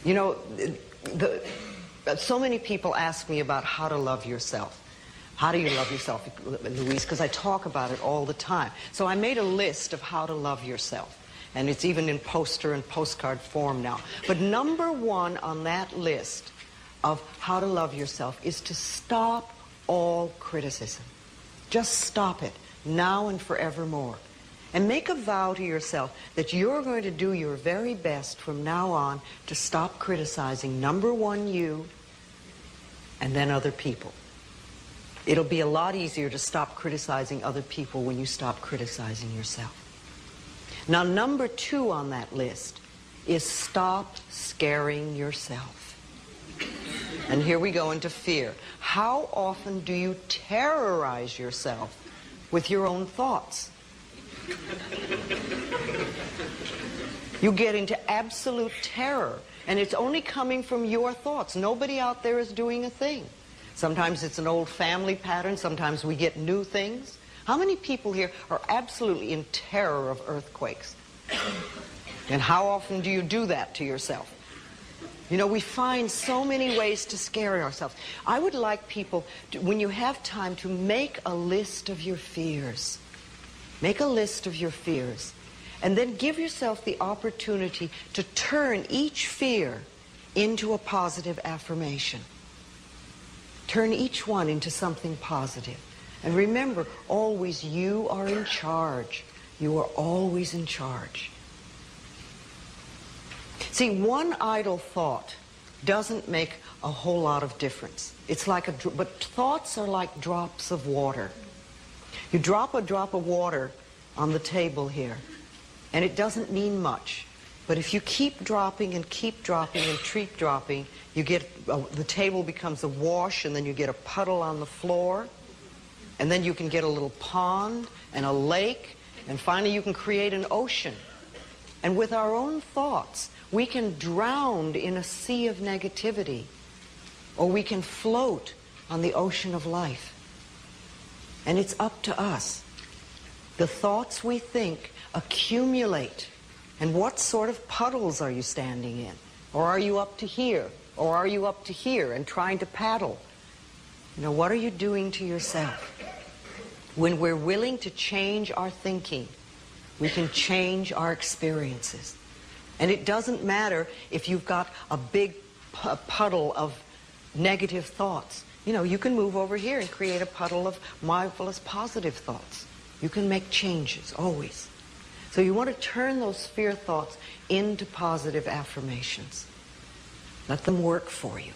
You know, so many people ask me about how to love yourself. How do you love yourself, Lואיז? Because I talk about it all the time. So I made a list of how to love yourself. And it's even in poster and postcard form now. But number one on that list of how to love yourself is to stop all criticism. Just stop it, now and forevermore. And make a vow to yourself that you're going to do your very best from now on to stop criticizing, number one, you, and then other people. It'll be a lot easier to stop criticizing other people when you stop criticizing yourself. Now, number two on that list is stop scaring yourself. And here we go into fear. How often do you terrorize yourself with your own thoughts? You get into absolute terror, and it's only coming from your thoughts. Nobody out there is doing a thing. Sometimes it's an old family pattern. Sometimes we get new things. How many people here are absolutely in terror of earthquakes? And how often do you do that to yourself? You know, we find so many ways to scare ourselves. I would like people, when you have time, to make a list of your fears. Make a list of your fears. And then give yourself the opportunity to turn each fear into a positive affirmation. Turn each one into something positive. And remember, always you are in charge. You are always in charge. See, one idle thought doesn't make a whole lot of difference. It's like but thoughts are like drops of water. You drop a drop of water on the table here, and it doesn't mean much. But if you keep dropping and keep dropping and keep dropping, you get, the table becomes a wash, and then you get a puddle on the floor, and then you can get a little pond and a lake, and finally you can create an ocean. And with our own thoughts, we can drown in a sea of negativity, or we can float on the ocean of life. And it's up to us. The thoughts we think accumulate. And what sort of puddles are you standing in? Or are you up to here? Or are you up to here and trying to paddle? You know, what are you doing to yourself? When we're willing to change our thinking, we can change our experiences. And it doesn't matter if you've got a big puddle of negative thoughts. You know, you can move over here and create a puddle of marvelous positive thoughts. You can make changes, always. So you want to turn those fear thoughts into positive affirmations. Let them work for you.